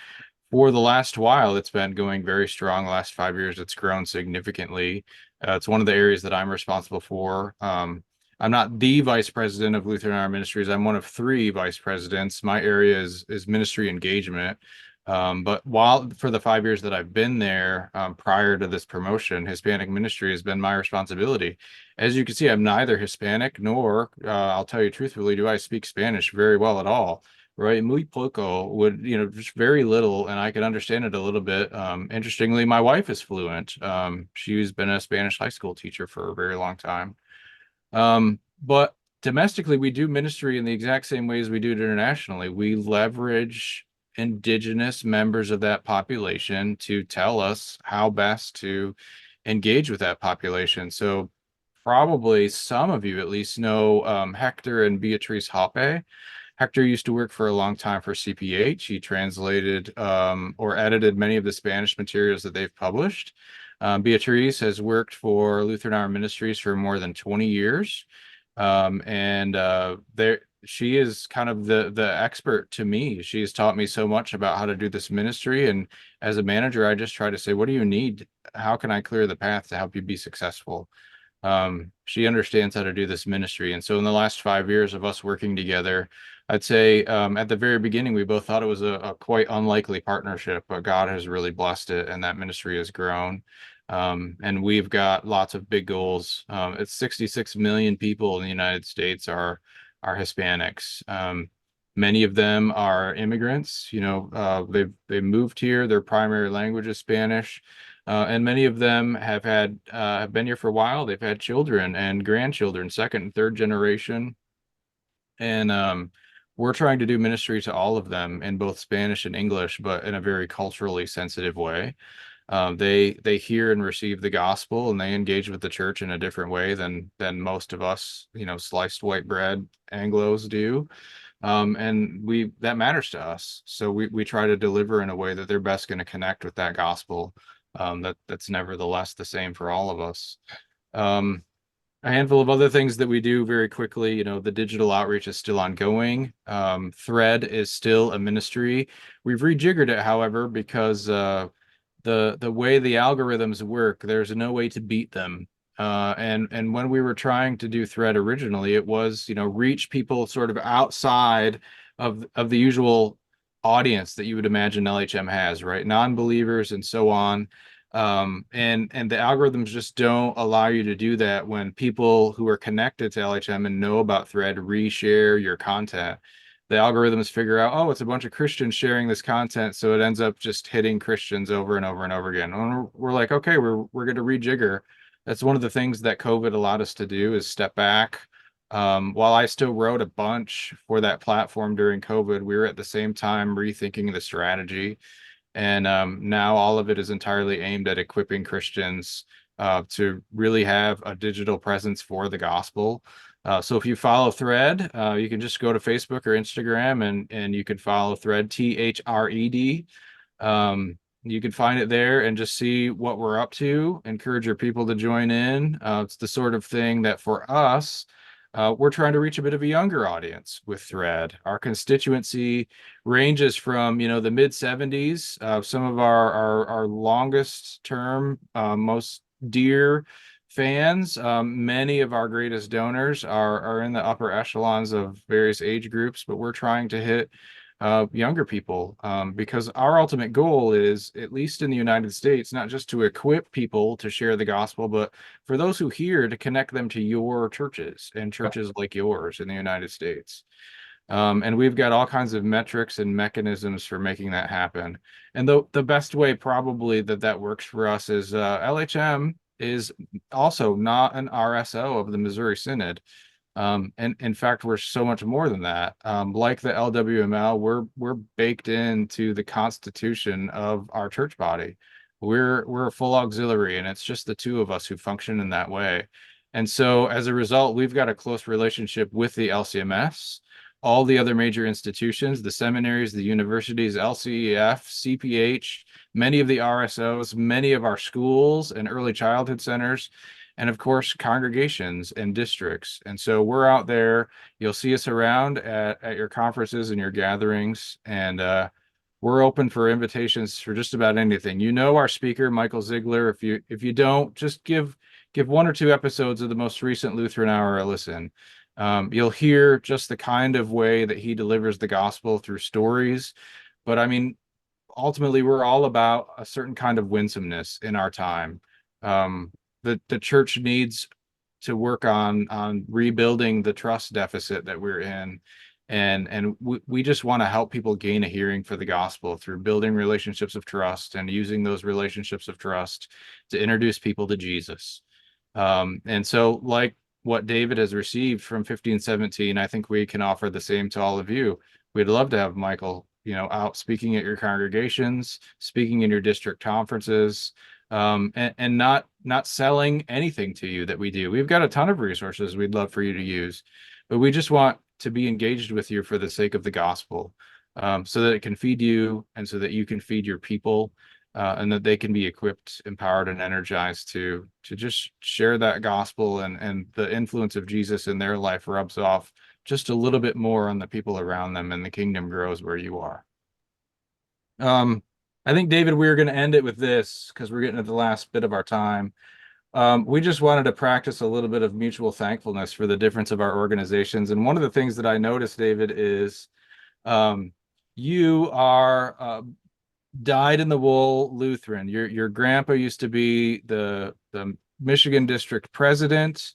for the last while, it's been going very strong. The last 5 years, it's grown significantly. It's one of the areas that I'm responsible for. I'm not the vice president of Lutheran Hour Ministries. I'm one of 3 vice presidents. My area is ministry engagement. But while for the 5 years that I've been there, prior to this promotion, Hispanic ministry has been my responsibility. As you can see, I'm neither Hispanic nor, I'll tell you truthfully, do I speak Spanish very well at all. Right, muy poco would, just very little, and I can understand it a little bit. Interestingly, my wife is fluent. She's been a Spanish high school teacher for a very long time. But domestically, we do ministry in the exact same ways we do it internationally. We leverage indigenous members of that population to tell us how best to engage with that population. So probably some of you at least know Hector and Beatrice Hoppe. Hector used to work for a long time for CPH. He translated or edited many of the Spanish materials that they've published. Beatrice has worked for Lutheran Hour Ministries for more than 20 years. And she is kind of the expert to me. She has taught me so much about how to do this ministry. And as a manager, I just try to say, what do you need? How can I clear the path to help you be successful? She understands how to do this ministry. And so in the last 5 years of us working together, I'd say at the very beginning, we both thought it was a quite unlikely partnership, but God has really blessed it and that ministry has grown. And we've got lots of big goals. It's 66 million people in the United States are Hispanics. Many of them are immigrants. They moved here. Their primary language is Spanish. And many of them have been here for a while. They've had children and grandchildren, second and third generation. And we're trying to do ministry to all of them in both Spanish and English, but in a very culturally sensitive way. They hear and receive the gospel, and they engage with the church in a different way than most of us, sliced white bread Anglos do. And that matters to us. So we try to deliver in a way that they're best going to connect with that gospel. That's nevertheless the same for all of us. A handful of other things that we do very quickly, the digital outreach is still ongoing. Thread is still a ministry. We've rejiggered it, however, because the way the algorithms work, there's no way to beat them. And when we were trying to do Thread originally, it was, reach people sort of outside of the usual audience that you would imagine LHM has, right? Non-believers and so on. And the algorithms just don't allow you to do that when people who are connected to LHM and know about Thread reshare your content. The algorithms figure out, oh, it's a bunch of Christians sharing this content, so it ends up just hitting Christians over and over and over again. And we're like, okay, we're going to rejigger. That's one of the things that COVID allowed us to do, is step back. While I still wrote a bunch for that platform during COVID, we were at the same time rethinking the strategy. And now all of it is entirely aimed at equipping Christians to really have a digital presence for the gospel. So if you follow Thread, you can just go to Facebook or Instagram, and you can follow Thread, THRED. You can find it there and just see what we're up to. Encourage your people to join in. It's the sort of thing that for us, we're trying to reach a bit of a younger audience with Thread. Our constituency ranges from, the mid 70s. Some of our longest term, most dear fans. Many of our greatest donors are in the upper echelons of various age groups, but we're trying to hit younger people, because our ultimate goal is, at least in the United States, not just to equip people to share the gospel, but for those who hear, to connect them to your churches and churches like yours in the United States. And we've got all kinds of metrics and mechanisms for making that happen. And the best way probably that works for us is LHM is also not an RSO of the Missouri Synod. And in fact, we're so much more than that. Like the LWML, we're baked into the constitution of our church body. We're a full auxiliary, and it's just the two of us who function in that way. And so as a result, we've got a close relationship with the LCMS, all the other major institutions, the seminaries, the universities, LCEF, CPH, many of the RSOs, many of our schools and early childhood centers, and of course congregations and districts. And so we're out there. You'll see us around at your conferences and your gatherings, and we're open for invitations for just about anything. Our speaker, Michael Ziegler. If you don't, just give one or two episodes of the most recent Lutheran Hour a listen. You'll hear just the kind of way that he delivers the gospel through stories. But I mean, ultimately, we're all about a certain kind of winsomeness in our time. The church needs to work on rebuilding the trust deficit that we're in, and we just want to help people gain a hearing for the gospel through building relationships of trust and using those relationships of trust to introduce people to Jesus. And so, like what David has received from 1517, I think we can offer the same to all of you. We'd love to have Michael, out speaking at your congregations, speaking in your district conferences, and not selling anything to you that we do. We've got a ton of resources we'd love for you to use, but we just want to be engaged with you for the sake of the gospel, so that it can feed you and so that you can feed your people, and that they can be equipped, empowered, and energized to just share that gospel, and the influence of Jesus in their life rubs off just a little bit more on the people around them, and the kingdom grows where you are. I think, David, we're going to end it with this because we're getting to the last bit of our time. We just wanted to practice a little bit of mutual thankfulness for the difference of our organizations. And one of the things that I noticed, David, is you are dyed in the wool Lutheran. Your grandpa used to be the Michigan district president.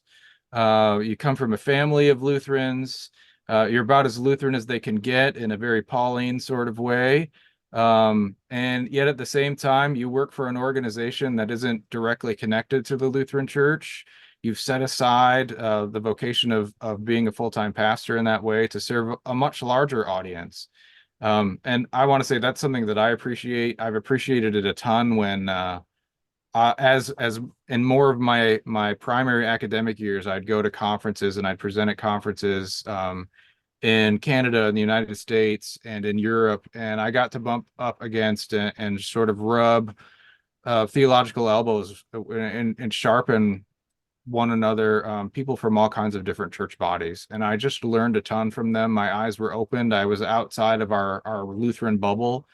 You come from a family of Lutherans. You're about as Lutheran as they can get in a very Pauline sort of way. And yet at the same time, you work for an organization that isn't directly connected to the Lutheran Church. You've set aside the vocation of being a full-time pastor in that way to serve a much larger audience. And I want to say that's something that I appreciate. I've appreciated it a ton when as in more of my primary academic years, I'd go to conferences and I'd present at conferences in Canada, in the United States, and in Europe, and I got to bump up against and sort of rub theological elbows and sharpen one another, people from all kinds of different church bodies. And I just learned a ton from them. My eyes were opened. I was outside of our Lutheran bubble.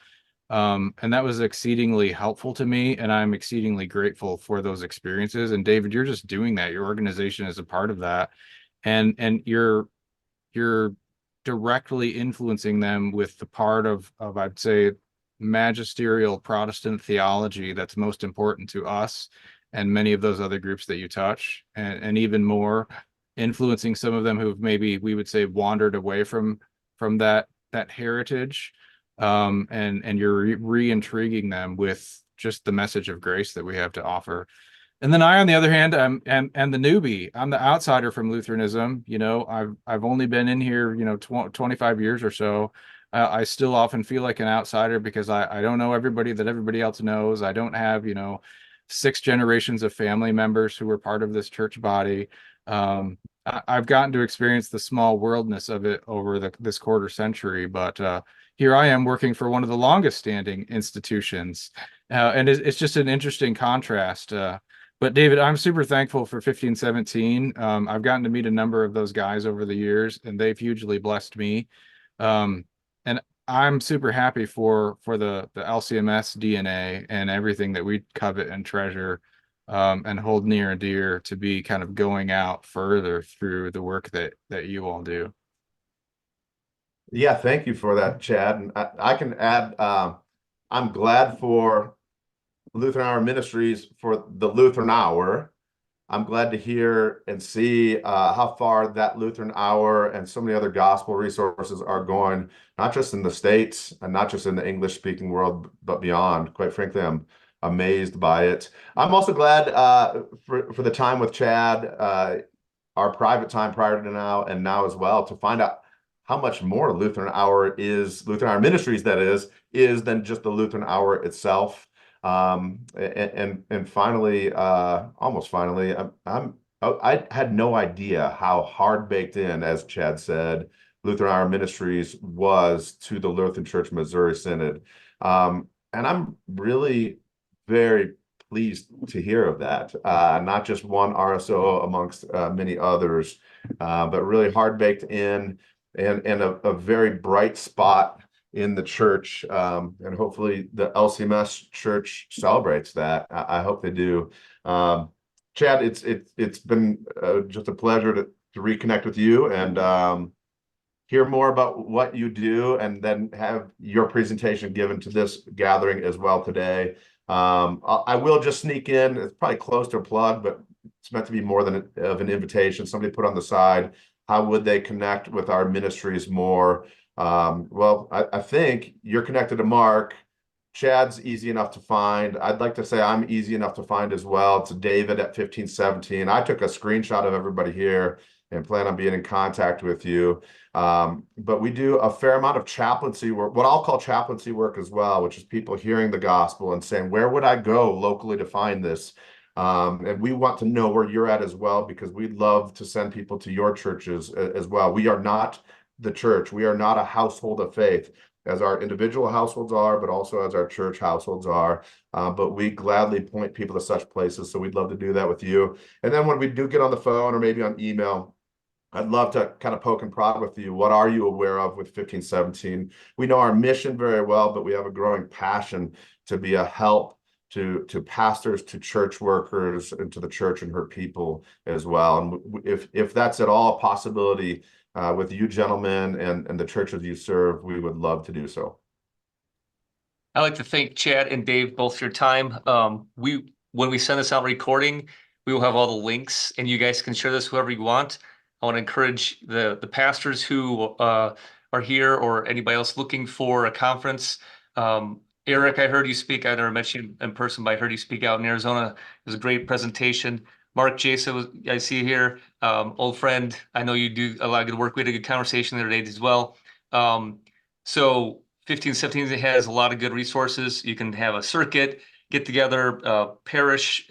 And that was exceedingly helpful to me. And I'm exceedingly grateful for those experiences. And David, you're just doing that. Your organization is a part of that. And you're directly influencing them with the part of I'd say magisterial Protestant theology that's most important to us and many of those other groups that you touch, and even more influencing some of them who've maybe we would say wandered away from that heritage, and you're re-intriguing them with just the message of grace that we have to offer. And then I, on the other hand, am the newbie. I'm the outsider from Lutheranism. You know, I've only been in here, 25 years or so. I still often feel like an outsider because I don't know everybody that everybody else knows. I don't have, 6 generations of family members who were part of this church body. I've gotten to experience the small worldness of it over this quarter century, but here I am working for one of the longest standing institutions. And it's just an interesting contrast. But David, I'm super thankful for 1517. I've gotten to meet a number of those guys over the years, and they've hugely blessed me. And I'm super happy for the LCMS DNA and everything that we covet and treasure, and hold near and dear to be kind of going out further through the work that you all do. Yeah, thank you for that, Chad. And I can add, I'm glad for Lutheran Hour Ministries for the Lutheran Hour. I'm glad to hear and see how far that Lutheran Hour and so many other gospel resources are going, not just in the States and not just in the English-speaking world, but beyond. Quite frankly, I'm amazed by it. I'm also glad for the time with Chad, our private time prior to now and now as well, to find out how much more Lutheran Hour Ministries, that is than just the Lutheran Hour itself. And finally, almost finally, I had no idea how hard baked in, as Chad said, Lutheran Hour Ministries was to the Lutheran Church Missouri Synod. And I'm really very pleased to hear of that. Not just one RSO amongst many others, but really hard baked in, and a very bright spot in the church, and hopefully the LCMS church celebrates that. I hope they do. Chad, it's been just a pleasure to reconnect with you and hear more about what you do, and then have your presentation given to this gathering as well today. I will just sneak in. It's probably close to a plug, but it's meant to be more than of an invitation. Somebody put on the side, how would they connect with our ministries more? Well, I think you're connected to Mark. Chad's easy enough to find. I'd like to say I'm easy enough to find as well. It's David at 1517. I took a screenshot of everybody here and plan on being in contact with you. But we do a fair amount of chaplaincy work, what I'll call chaplaincy work as well, which is people hearing the gospel and saying, where would I go locally to find this? And we want to know where you're at as well, because we'd love to send people to your churches as well. We are not the church. We are not a household of faith, as our individual households are, but also as our church households are. But we gladly point people to such places. So we'd love to do that with you. And then when we do get on the phone or maybe on email, I'd love to kind of poke and prod with you. What are you aware of with 1517? We know our mission very well, but we have a growing passion to be a help to pastors, to church workers, and to the church and her people as well. And if that's at all a possibility with you gentlemen and the churches you serve, we would love to do so. I'd like to thank Chad and Dave both for your time. When we send this out recording, we will have all the links, and you guys can share this whoever you want. I want to encourage the pastors who are here, or anybody else looking for a conference. Eric, I heard you speak. I never met you in person, but I heard you speak out in Arizona. It was a great presentation. Mark, Jason, I see you here. Old friend. I know you do a lot of good work. We had a good conversation the other day as well. So 1517 has a lot of good resources. You can have a circuit, get together, parish,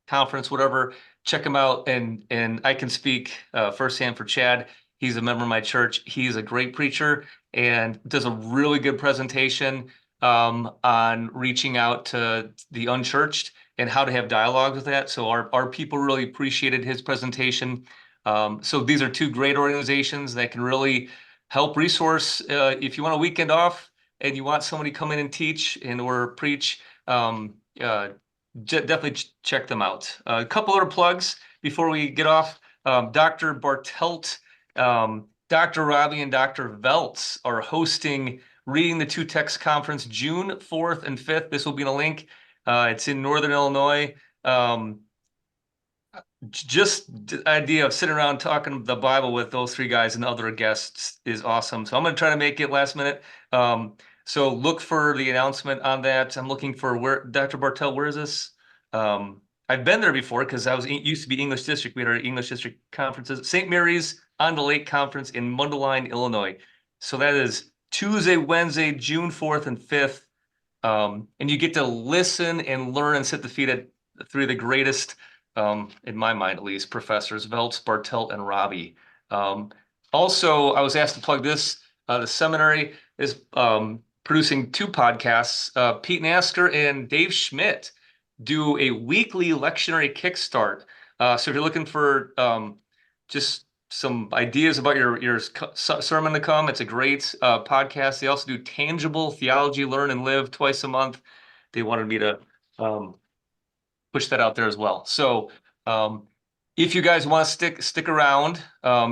conference, whatever. Check them out. And I can speak firsthand for Chad. He's a member of my church. He's a great preacher and does a really good presentation on reaching out to the unchurched and how to have dialogue with that. So our people really appreciated his presentation. So these are two great organizations that can really help resource if you want a weekend off and you want somebody to come in and teach and or preach. Definitely check them out. A couple other plugs before we get off. Dr. Bartelt, Dr. Robbie, and Dr. Veltz are hosting Reading the Two Texts Conference, June 4th and 5th. This will be in a link. It's in Northern Illinois. Just the idea of sitting around talking the Bible with those three guys and other guests is awesome. So I'm going to try to make it last minute. So look for the announcement on that. I'm looking for where, Dr. Bartel, where is this? I've been there before because I was used to be English District. We had our English District conferences. St. Mary's on the Lake Conference in Mundelein, Illinois. So that is Tuesday, Wednesday, June 4th and 5th. And you get to listen and learn and sit the feet at three of the greatest, in my mind at least, professors, Veltz, Bartelt, and Robbie. Also, I was asked to plug this. The seminary is producing two podcasts. Pete Nasker and Dave Schmidt do a weekly lectionary kickstart. So if you're looking for just some ideas about your sermon to come, it's a great podcast. They also do Tangible Theology, Learn and Live twice a month. They wanted me to push that out there as well. So if you guys want to stick around,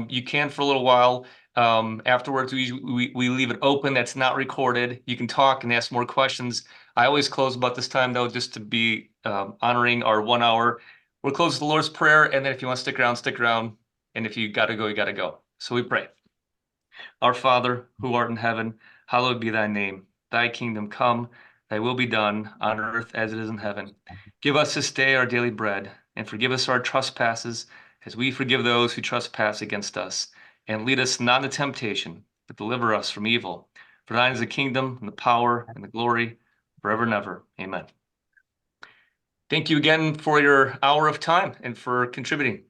you can for a little while. Afterwards, we leave it open. That's not recorded. You can talk and ask more questions. I always close about this time, though, just to be honoring our 1 hour. We'll close with the Lord's Prayer, and then if you want to stick around, stick around. And if you got to go, you got to go. So we pray. Our Father, who art in heaven, hallowed be thy name. Thy kingdom come, thy will be done on earth as it is in heaven. Give us this day our daily bread, and forgive us our trespasses, as we forgive those who trespass against us. And lead us not into temptation, but deliver us from evil. For thine is the kingdom, and the power, and the glory, forever and ever. Amen. Thank you again for your hour of time and for contributing.